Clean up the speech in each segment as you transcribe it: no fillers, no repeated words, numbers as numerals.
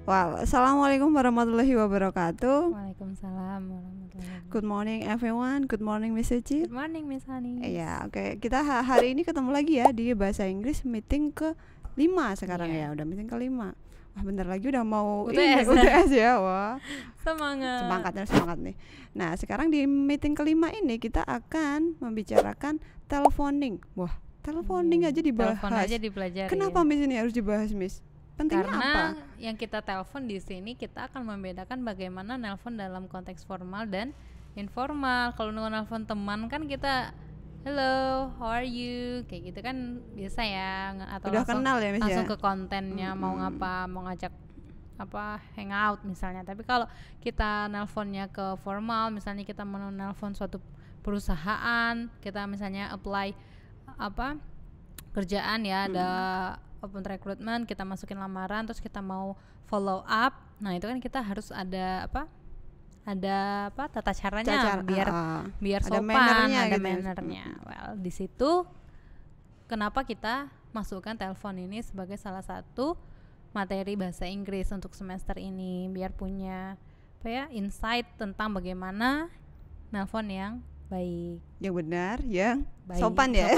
Assalamualaikum warahmatullahi wabarakatuh. Waalaikumsalam warahmatullahi wabarakatuh. Good morning everyone. Good morning Miss Suci. Good morning Miss Hani. Ya, oke. Kita hari ini ketemu lagi ya di bahasa Inggris meeting ke-5 sekarang ya. Udah meeting ke-5. Wah, bentar lagi udah mau UTS ya. Wah. Semangat nih. Nah, sekarang di meeting ke-5 ini kita akan membicarakan teleponing. Wah, teleponing aja dibahas. Telepon aja dipelajari. Kenapa Miss ini harus dibahas, Miss? Pentingnya Karena apa? yang kita telepon di sini kita akan membedakan bagaimana nelpon dalam konteks formal dan informal. Kalau nelpon teman kan kita hello, how are you? Kayak gitu kan biasa ya, atau Udah kenal ya, Miss, langsung ya? ke kontennya, mau ngapa, mau ngajak apa hangout misalnya. Tapi kalau kita nelponnya ke formal, misalnya kita mau nelpon suatu perusahaan, kita misalnya apply apa kerjaan ya, ada open recruitment, kita masukin lamaran, terus kita mau follow up. Nah, itu kan kita harus ada tata caranya biar ada sopan, mannernya ada gitu. mannernya. Well, di situ kenapa kita masukkan telepon ini sebagai salah satu materi bahasa Inggris untuk semester ini, biar punya insight tentang bagaimana nelpon yang baik, yang benar, yang baik, sopan ya.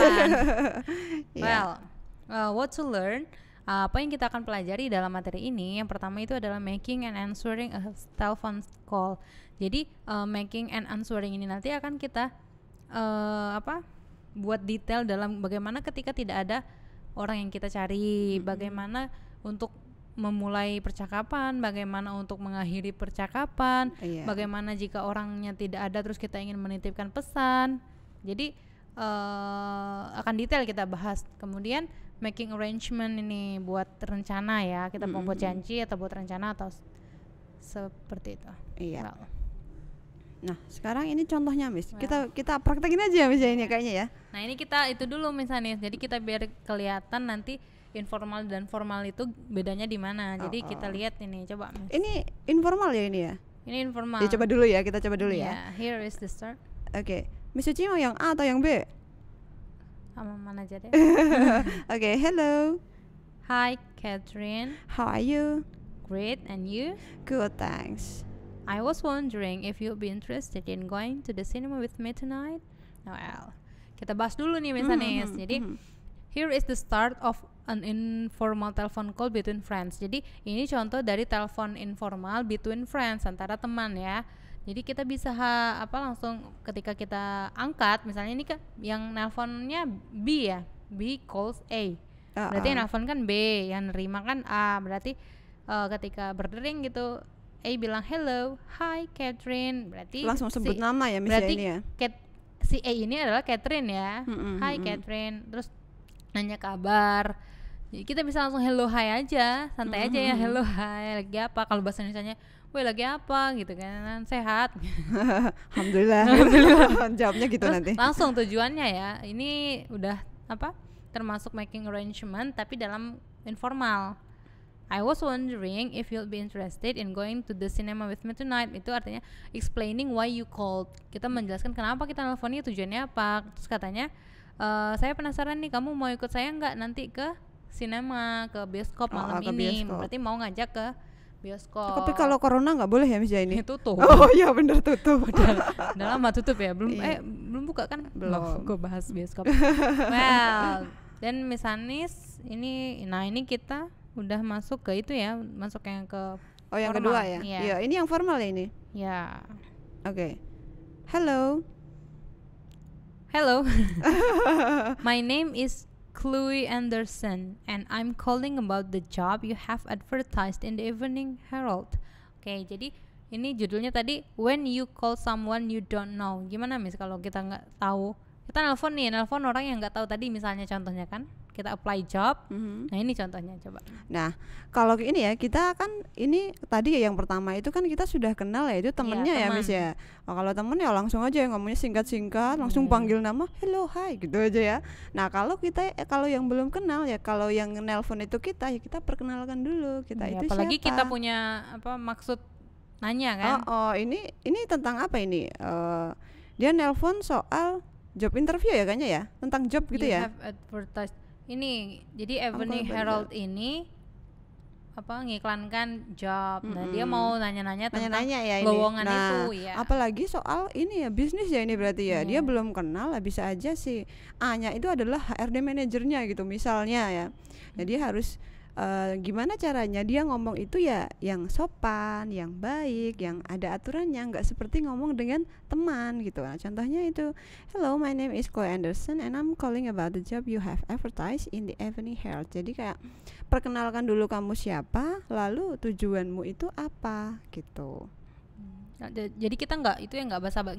Well, what to learn, apa yang kita akan pelajari dalam materi ini, yang pertama itu adalah making and answering a telephone call. Jadi making and answering ini nanti akan kita buat detail dalam bagaimana ketika tidak ada orang yang kita cari, bagaimana untuk memulai percakapan, bagaimana untuk mengakhiri percakapan, bagaimana jika orangnya tidak ada terus kita ingin menitipkan pesan. Jadi akan detail kita bahas. Kemudian making arrangement ini buat rencana ya, kita mau buat janji atau buat rencana atau seperti itu. Iya. Nah, sekarang ini contohnya, Miss. Kita praktekin aja Miss ini kayaknya ya. Nah, ini kita itu dulu misalnya. Jadi kita biar kelihatan nanti informal dan formal itu bedanya di mana. Jadi kita lihat ini, coba Miss. Ini informal ya ini ya? Ini informal. Ya, coba dulu ya, kita coba dulu ya. Here is the start. Oke. Miss Suci mau yang A atau yang B? Sama mana aja deh. Okay, hello. Hi Catherine. How are you? Great, and you? Good, thanks. I was wondering if you'd be interested in going to the cinema with me tonight. Well, kita bahas dulu nih Miss Anis. Jadi here is the start of an informal telephone call between friends. Jadi ini contoh dari telepon informal between friends, antara teman ya. Jadi kita bisa langsung ketika kita angkat, misalnya ini kan yang nelponnya B ya, B calls A. Berarti yang nelpon kan B, yang nerima kan A. Berarti ketika berdering gitu, A bilang hello, hi Catherine. Berarti langsung sebut nama ya Miss ini ya. Si A ini adalah Catherine ya. Hi Catherine, terus nanya kabar. Jadi kita bisa langsung hello hi aja, santai aja ya, hello hi, lagi apa? Kalau bahasa Indonesianya, woi lagi apa gitu kan, sehat. Alhamdulillah. Jawabnya gitu. Terus nanti langsung tujuannya ya, ini udah termasuk making arrangement tapi dalam informal. I was wondering if you'll be interested in going to the cinema with me tonight. Itu artinya explaining why you called. Kita menjelaskan kenapa kita nelfonnya, tujuannya apa. Terus katanya saya penasaran nih, kamu mau ikut saya nggak nanti ke cinema, ke bioskop malam ini. Berarti mau ngajak ke bioskop. Tapi kalau corona nggak boleh ya Miss ini? Tutup. Oh iya bener, tutup. Udah lama tutup ya, belum buka kan? Belum. Gue bahas bioskop. Well, dan Miss Anis ini, nah ini kita udah masuk ke itu ya, masuk yang ke yang formal. Kedua ya. Iya, ini yang formal ya ini. Ya. Oke. Hello. My name is Chloe Anderson and I'm calling about the job you have advertised in the Evening Herald. Oke, jadi ini judulnya tadi when you call someone you don't know. Gimana Miss kalau kita nggak tahu? Kita nelpon orang yang nggak tahu tadi, misalnya contohnya kan kita apply job. Nah ini contohnya, coba. Nah kalau ini ya, kita kan ini tadi ya yang pertama itu kan kita sudah kenal ya, itu temennya ya Miss ya. Kalau temen ya langsung aja ya ngomongnya singkat-singkat, langsung panggil nama, hello, hi gitu aja ya. Nah kalau kita kalau yang belum kenal ya, kalau yang nelpon itu kita ya kita perkenalkan dulu kita itu apalagi siapa. Kita punya maksud nanya kan. Ini tentang apa ini? Dia nelpon soal job interview ya kayaknya ya, tentang job gitu you ya. Have advertised. Ini jadi Evening Herald ini ngiklankan job. Nah, dia mau nanya-nanya tentang ya lowongan ini. Nah, itu ya. Apalagi soal ini ya bisnis ya ini berarti ya. Dia belum kenal lah, bisa aja si A-nya itu adalah HRD manajernya gitu misalnya ya. Jadi harus gimana caranya dia ngomong itu ya yang sopan, yang baik, yang ada aturannya, nggak seperti ngomong dengan teman gitu. Nah, contohnya itu, hello, my name is Chloe Anderson and I'm calling about the job you have advertised in the Evening Herald. Jadi kayak perkenalkan dulu kamu siapa, lalu tujuanmu itu apa gitu. Nah, jadi kita nggak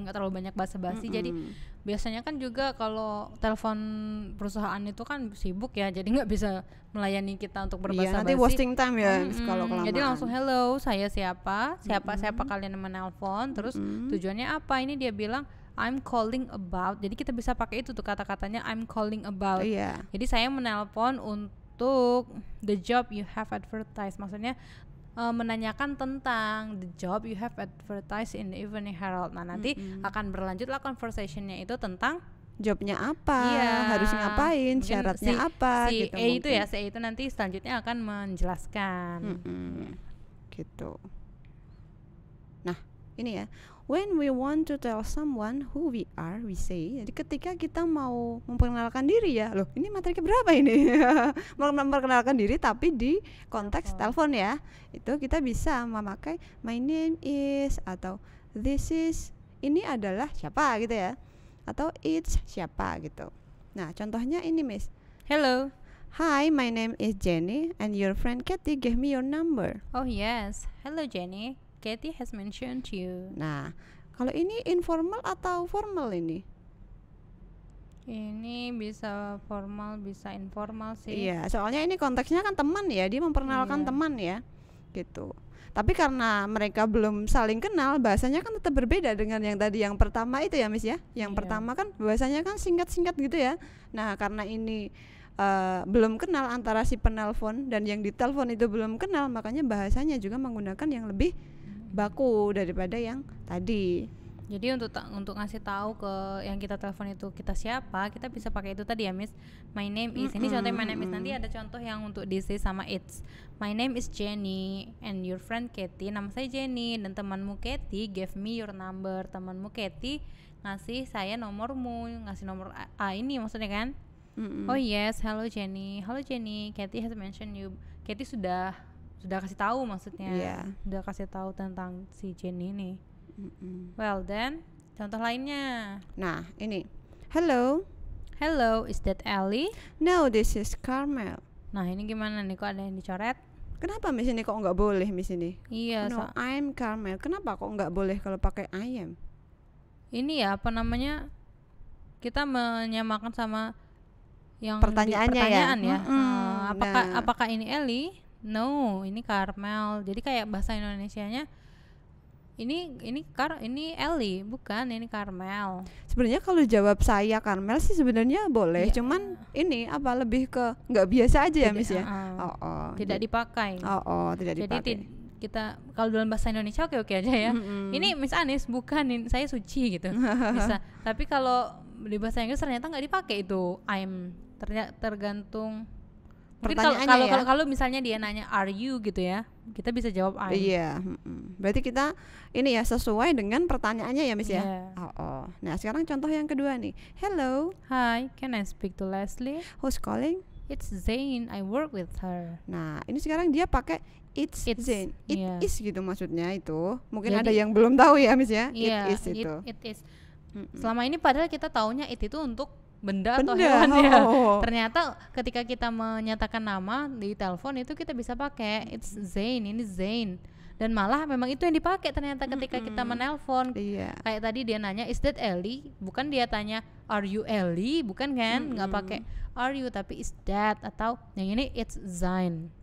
terlalu banyak basa-basi. Jadi biasanya kan juga kalau telepon perusahaan itu kan sibuk ya, jadi nggak bisa melayani kita untuk berbasa-basi. Nanti wasting time ya kalau kelamaan. Jadi langsung hello, saya siapa kalian yang menelpon, terus tujuannya apa? Ini dia bilang I'm calling about. Jadi kita bisa pakai itu tuh kata-katanya I'm calling about. Jadi saya menelpon untuk the job you have advertised. Maksudnya menanyakan tentang the job you have advertised in the Evening Herald. Nah, nanti akan berlanjutlah conversationnya itu tentang jobnya apa, harus ngapain, syaratnya apa si gitu. Si A itu nanti selanjutnya akan menjelaskan. Gitu. Nah, ini ya. When we want to tell someone who we are, we say. Jadi ketika kita mau memperkenalkan diri ya, loh ini materi keberapa ini? Memperkenalkan diri tapi di konteks telepon ya. Itu kita bisa memakai my name is atau this is, ini adalah siapa gitu ya. Atau it's siapa gitu. Nah, contohnya ini Miss. Hello. Hi, my name is Jenny and your friend Kathy gave me your number. Oh yes. Hello Jenny. Kathy has mentioned you. Nah, kalau ini informal atau formal ini? Ini bisa formal, bisa informal sih. Iya, soalnya ini konteksnya kan teman ya, dia memperkenalkan teman ya, gitu. Tapi karena mereka belum saling kenal, bahasanya kan tetap berbeda dengan yang tadi yang pertama itu ya, Miss ya. Yang pertama kan bahasanya kan singkat-singkat gitu ya. Nah, karena ini belum kenal antara si penelpon dan yang ditelepon itu belum kenal, makanya bahasanya juga menggunakan yang lebih baku daripada yang tadi. Jadi untuk ngasih tahu ke yang kita telepon itu kita siapa, kita bisa pakai itu tadi ya Miss. My name is. Ini contoh my name is, nanti ada contoh yang untuk this is sama it's. My name is Jenny and your friend Kathy. Nama saya Jenny dan temanmu Kathy gave me your number. Temanmu Kathy ngasih saya nomormu, ngasih nomor A ini maksudnya kan? Oh yes, hello Jenny. Hello Jenny, Kathy has mentioned you. Kathy sudah kasih tahu maksudnya. Sudah kasih tahu tentang si Jenny ini. Well then, contoh lainnya. Nah, ini. Hello. Hello, is that Ellie? No, this is Carmel. Nah, ini gimana nih, kok ada yang dicoret? Kenapa Miss ini kok nggak boleh Miss ini? Iya. No, I'm Carmel. Kenapa kok nggak boleh kalau pakai I am? Ini ya apa namanya? Kita menyamakan sama yang pertanyaan ya. Apakah ini Ellie? No, ini Carmel. Jadi kayak bahasa Indonesianya ini Ellie, bukan, ini Carmel. Sebenarnya kalau jawab saya Carmel sih sebenarnya boleh, cuman ini apa lebih ke nggak biasa aja ya Miss ya. Tidak dipakai. Tidak dipakai. Jadi kita kalau dalam bahasa Indonesia oke aja ya. Ini Miss Anis, bukan, saya Suci gitu. Bisa. Tapi kalau di bahasa Inggris ternyata nggak dipakai itu I'm. Tergantung. Mungkin kalau misalnya dia nanya are you gitu ya, kita bisa jawab I'm. Iya. Berarti kita ini ya sesuai dengan pertanyaannya ya Miss ya. Nah sekarang contoh yang kedua nih. Hello. Hi, can I speak to Leslie? Who's calling? It's Zain, I work with her. Nah ini sekarang dia pakai it's Zain. It is gitu maksudnya itu. Mungkin ada yang belum tahu ya Miss ya. It is itu. It is. Selama ini padahal kita taunya it itu untuk benda atau hewan ya. Ternyata ketika kita menyatakan nama di telepon itu kita bisa pakai it's Zain, ini Zain. Dan malah memang itu yang dipakai ternyata ketika kita menelpon. Kayak tadi dia nanya is that Ellie, bukan dia tanya are you Ellie, bukan kan? Nggak pakai are you tapi is that, atau yang ini it's Zain.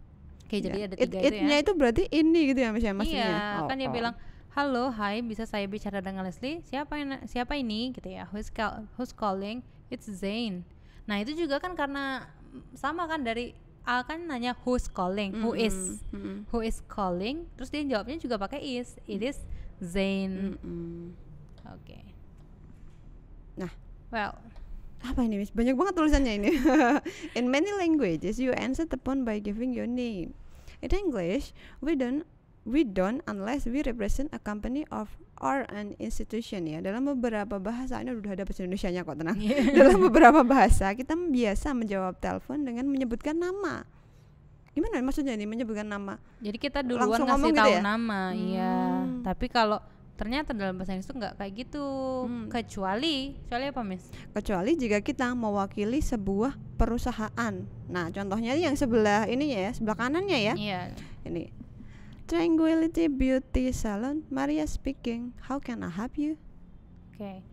Oke, jadi ada tiga itu ya. It-nya itu berarti ini gitu ya Mas ya maksudnya. Iya, kan dia bilang halo, hai, bisa saya bicara dengan Leslie? Siapa ini? Gitu ya. Who's calling? It's Zain. Nah, itu juga kan karena sama kan dari A kan nanya who's calling, who is calling, terus dia jawabnya juga pakai is. It is Zain. Oke. Nah, well, apa ini Miss? Banyak banget tulisannya ini. In many languages you answer the phone by giving your name. In English, we don't unless we represent a company or an institution ya. Dalam beberapa bahasa, ini udah ada bahasa Indonesianya kok, tenang. Dalam beberapa bahasa kita biasa menjawab telepon dengan menyebutkan nama. Gimana maksudnya nih menyebutkan nama? Jadi kita duluan ngasih tahu gitu ya? Nama, iya. Tapi kalau ternyata dalam bahasa Inggris itu nggak kayak gitu. Kecuali apa, Miss? Kecuali jika kita mewakili sebuah perusahaan. Nah, contohnya yang sebelah ininya ya, sebelah kanannya ya. Iya. Ini Tranquility Beauty Salon, Maria speaking. How can I help you? Okay.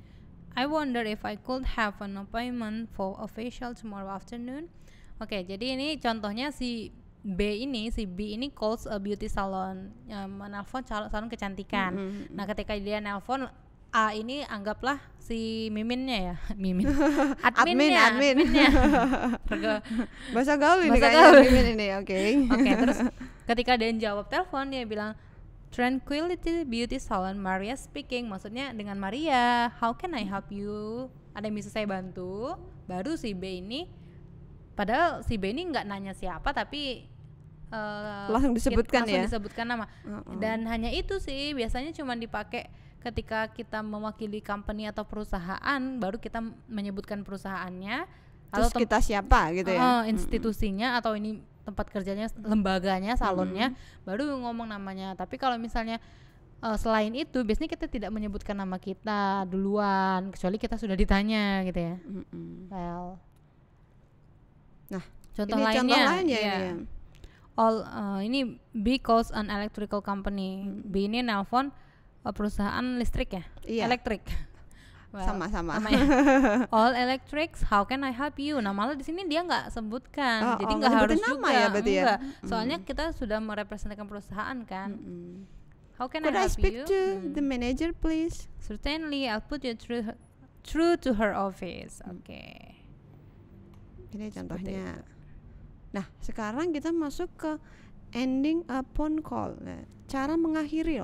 I wonder if I could have an appointment for a facial tomorrow afternoon. Oke, jadi ini contohnya si B ini calls a beauty salon, menelpon salon kecantikan. Nah, ketika dia nelpon A ini anggaplah si Miminnya ya, adminnya. Bahasa gaul ini kayaknya Mimin ini, oke. Oke, terus ketika dia jawab telepon dia bilang Tranquility Beauty Salon, Maria speaking. Maksudnya dengan Maria, how can I help you? Ada yang bisa saya bantu? Baru si B ini, padahal si B ini nggak nanya siapa tapi langsung disebutkan disebutkan nama. Dan hanya itu sih biasanya cuma dipakai ketika kita mewakili company atau perusahaan, baru kita menyebutkan perusahaannya, terus atau kita siapa gitu ya, institusinya atau ini tempat kerjanya, lembaganya, salonnya, baru ngomong namanya. Tapi kalau misalnya selain itu biasanya kita tidak menyebutkan nama kita duluan, kecuali kita sudah ditanya gitu ya. Well, nah contoh ini lainnya ya. Ini B calls an electrical company. B ini nelpon perusahaan listrik ya, elektrik. Well, sama-sama. Ya. All electrics, how can I help you? Nah, malah di sini dia nggak sebutkan, jadi nggak harus nama juga. Ya, berarti ya? Soalnya kita sudah merepresentasikan perusahaan kan. How can Could I help speak you? To the manager, please? Certainly, I'll put you through to her office. Oke. Ini contohnya. Nah, sekarang kita masuk ke ending a phone call. Nah, cara mengakhiri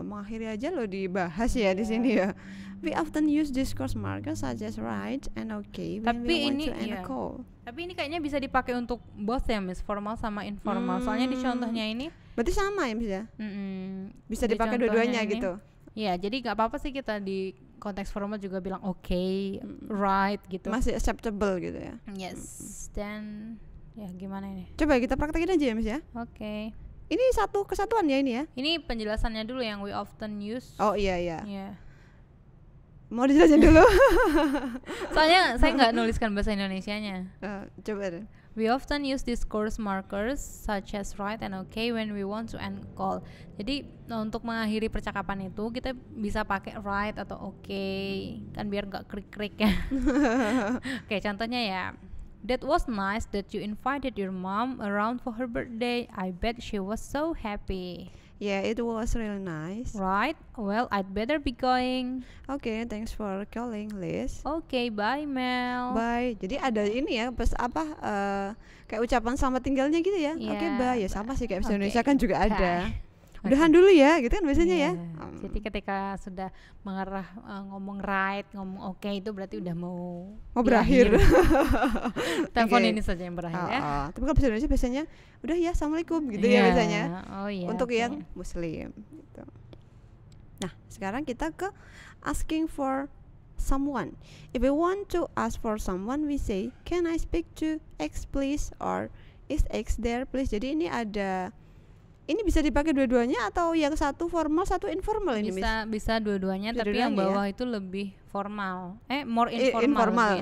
aja dibahas ya di sini ya. We often use discourse markers such as right and okay when we want to end a call. Tapi ini kayaknya bisa dipakai untuk both ya, Miss, formal sama informal. Soalnya di contohnya ini berarti sama ya, Miss ya? Bisa dipakai dua-duanya gitu. Iya, jadi nggak apa-apa sih kita di konteks formal juga bilang okay, right gitu. Masih acceptable gitu ya. Yes. Dan ya gimana ini? Coba kita praktekin aja ya, Miss ya. Oke. Ini satu kesatuan ya ini ya. Ini penjelasannya dulu yang we often use. Oh iya. Yeah. Mau dijelasin dulu? Soalnya saya nggak nuliskan bahasa Indonesianya. Coba deh. We often use discourse markers such as right and okay when we want to end call. Jadi untuk mengakhiri percakapan itu kita bisa pakai right atau okay, kan biar nggak krik-krik ya. Oke, contohnya ya. That was nice that you invited your mom around for her birthday. I bet she was so happy. Yeah, it was really nice. Right? Well, I'd better be going. Okay, thanks for calling, Liz. Okay, bye, Mel. Bye. Jadi ada ini ya, kayak ucapan selamat tinggalnya gitu ya. Yeah, Oke, bye. Ya sama sih kayak bahasa Indonesia kan juga ada. Udahan dulu ya, gitu kan biasanya ya. Jadi ketika sudah mengarah ngomong right, ngomong oke, itu berarti udah mau berakhir. Telepon ini saja yang berakhir ya. Tapi kalau bahasa Indonesia biasanya udah ya, assalamualaikum gitu ya biasanya. Oh iya. Untuk yang Muslim. Gitu. Nah, sekarang kita ke asking for someone. If we want to ask for someone, we say, can I speak to X please, or is X there please. Jadi ini bisa dipakai dua-duanya atau yang satu formal satu informal ini? Bisa dua-duanya, tapi yang bawah itu lebih formal. More informal.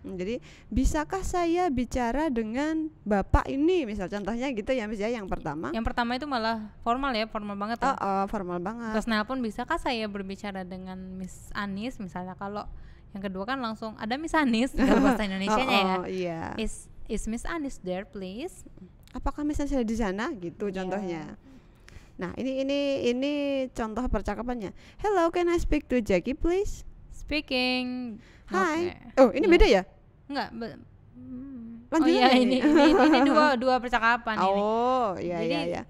Jadi bisakah saya bicara dengan bapak ini, misal contohnya gitu ya, misalnya yang pertama. Yang pertama itu malah formal ya, formal banget ya. Formal banget. Terus nelpon, bisakah saya berbicara dengan Miss Anis misalnya. Kalau yang kedua kan langsung ada Miss Anis dalam bahasa Indonesianya ya. Iya. Is Miss Anis there please? Apakah misalnya saya di sana gitu contohnya. Nah, ini contoh percakapannya. Hello, can I speak to Jackie please? Speaking. Hi. Okay. Oh, ini beda ya? Enggak. Ini dua percakapan ini. Oh, iya. Jadi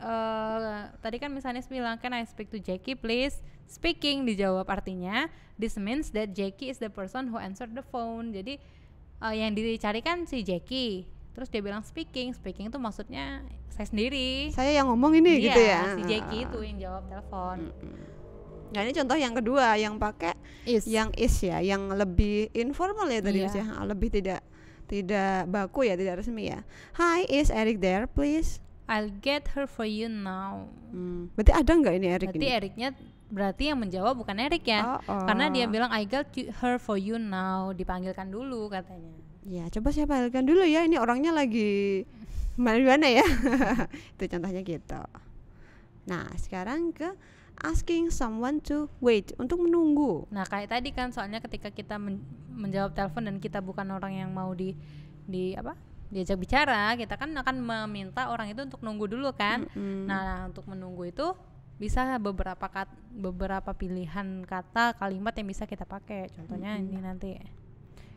tadi kan Miss Anis bilang, can I speak to Jackie please? Speaking dijawab, artinya this means that Jackie is the person who answered the phone. Jadi yang dicarikan si Jackie. Terus dia bilang speaking itu maksudnya saya sendiri. Saya yang ngomong ini gitu ya. Si Jackie itu yang jawab telepon. Nah ini contoh yang kedua yang pakai yang is ya, yang lebih informal ya tadi ya, lebih tidak baku ya, tidak resmi ya. Hi, is Eric there please? I'll get her for you now. Berarti ada nggak ini Eric? Berarti Ericnya berarti yang menjawab bukan Eric ya, karena dia bilang I got her for you now, dipanggilkan dulu katanya. Ya coba saya panggilkan dulu ya, ini orangnya lagi mana ya. Itu contohnya gitu. Nah sekarang ke asking someone to wait, untuk menunggu. Nah kayak tadi kan soalnya ketika kita menjawab telepon dan kita bukan orang yang mau diajak bicara, kita kan akan meminta orang itu untuk nunggu dulu kan. Nah untuk menunggu itu bisa beberapa pilihan kata kalimat yang bisa kita pakai. Contohnya ini nanti.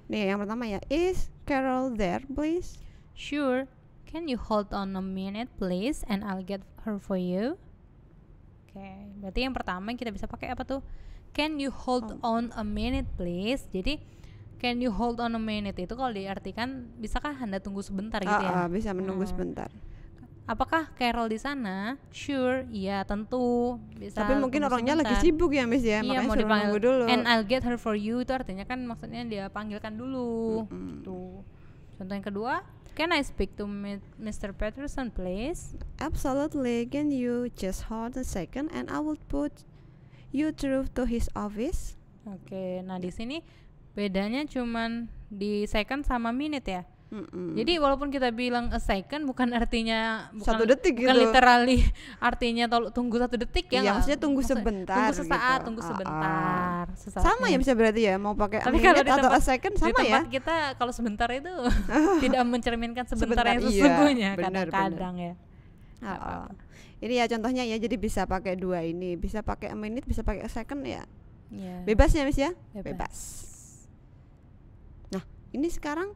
Nih yang pertama ya, is Carol there please? Sure, can you hold on a minute please and I'll get her for you? Berarti yang pertama yang kita bisa pakai apa tuh? Can you hold on a minute please? Jadi can you hold on a minute itu kalau diartikan bisakah Anda tunggu sebentar gitu ya? Bisa menunggu sebentar. Apakah Carol di sana? Sure, iya tentu bisa. Tapi mungkin orangnya sebentar. Lagi sibuk ya Miss ya, iya, makanya suruh nunggu dulu. And I'll get her for you itu artinya kan maksudnya dia panggilkan dulu. Tuh. Contoh yang kedua, can I speak to Mr. Peterson please? Absolutely. Can you just hold a second and I will put you through to his office? Nah di sini bedanya cuman di second sama minute ya. Jadi walaupun kita bilang a second bukan artinya 1 detik bukan gitu. Literally artinya tunggu 1 detik ya. Iya, maksudnya tunggu sebentar. Tunggu sesaat, gitu. Tunggu sebentar. Sama ya bisa berarti ya, mau pakai minute atau a second sama di ya. tempat kita kalau sebentar itu tidak mencerminkan sebentar yang sesungguhnya, kadang-kadang ya. Ini ya contohnya ya, jadi bisa pakai dua ini, bisa pakai a minute, bisa pakai a second ya. Bebas ya Miss ya? Bebas. Nah, ini sekarang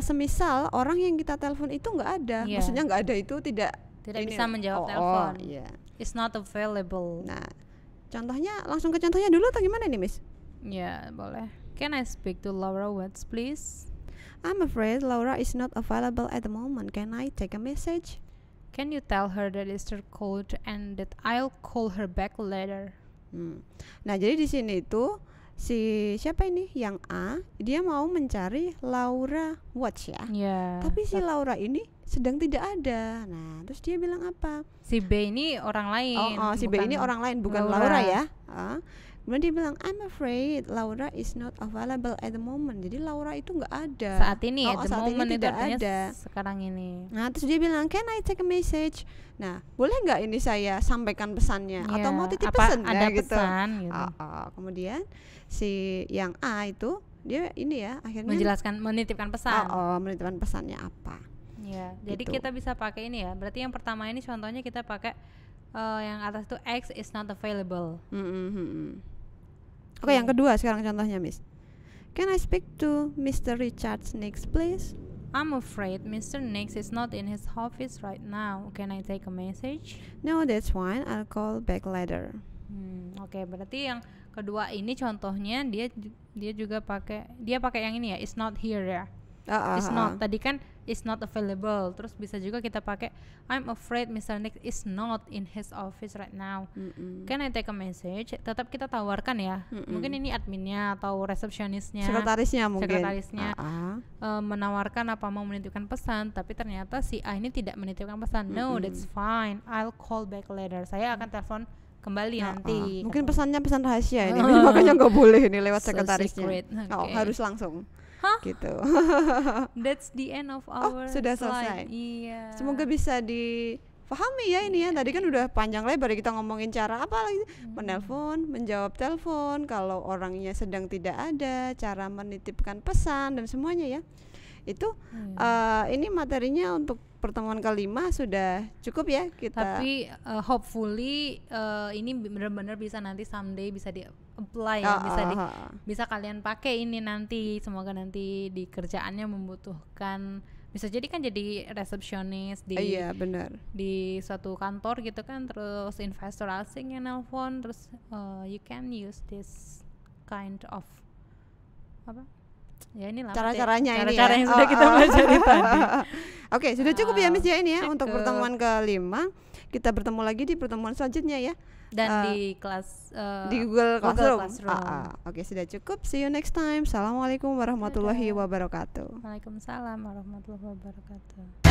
semisal orang yang kita telepon itu nggak ada, maksudnya nggak ada itu tidak bisa menjawab telepon. It's not available. Nah, contohnya langsung ke contohnya dulu atau gimana nih Miss? Ya boleh. Can I speak to Laura Watts please? I'm afraid Laura is not available at the moment. Can I take a message? Can you tell her that Esther called and that I'll call her back later? Nah jadi di sini tuh si siapa ini yang A, dia mau mencari Laura Watts ya. Tapi si Laura ini sedang tidak ada. Nah terus dia bilang apa? Si B ini orang lain. Si B ini orang lain, bukan Laura ya. Kemudian dia bilang I'm afraid Laura is not available at the moment. Jadi Laura itu nggak ada saat ini. At the moment itu artinya sekarang ini. Nah terus dia bilang can I take a message? Nah boleh nggak ini saya sampaikan pesannya atau mau titip pesan ada gitu. Pesan gitu. Kemudian si yang A itu dia ini ya akhirnya menitipkan pesan. Menitipkan pesannya apa? Jadi kita bisa pakai ini ya. Berarti yang pertama ini contohnya kita pakai yang atas itu X is not available. Oke, yang kedua sekarang contohnya Miss. Can I speak to Mr. Richard Nix please? I'm afraid Mr. Nix is not in his office right now. Can I take a message? No, that's fine. I'll call back later. Oke, berarti yang kedua ini contohnya dia juga pakai yang ini ya, is not here ya. Is not. Tadi kan is not available. Terus bisa juga kita pakai I'm afraid Mr. Nick is not in his office right now. Can I take a message? Tetap kita tawarkan ya. Mungkin ini adminnya atau resepsionisnya, sekretarisnya mungkin. Menawarkan apa mau menitipkan pesan, tapi ternyata si A ini tidak menitipkan pesan. No, that's fine. I'll call back later. Saya akan telepon kembali nanti. Mungkin pesannya pesan rahasia ini. Makanya nggak boleh ini lewat sekretarisnya. Harus langsung. Gitu. That's the end of our sudah slide. Selesai. Semoga bisa dipahami ya ini ya. Tadi kan udah panjang lebar kita ngomongin cara apa lagi, menelpon, menjawab telepon, kalau orangnya sedang tidak ada, cara menitipkan pesan dan semuanya ya. Itu ini materinya untuk pertemuan kelima sudah cukup ya kita. Tapi hopefully ini benar-benar bisa nanti someday bisa di-apply ya, bisa kalian pakai ini nanti. Semoga nanti di kerjaannya membutuhkan, bisa jadi kan jadi resepsionis di benar. Di suatu kantor gitu kan, terus investor asing yang nelpon, terus you can use this kind of Ya ini cara-caranya ini cara-cara yang sudah kita pelajari tadi. Oke, sudah cukup ya Miss ya ini ya untuk pertemuan ke-5. Kita bertemu lagi di pertemuan selanjutnya ya. Dan di kelas di Google Classroom. Oke, sudah cukup. See you next time. Assalamualaikum warahmatullahi wabarakatuh. Waalaikumsalam warahmatullahi wabarakatuh.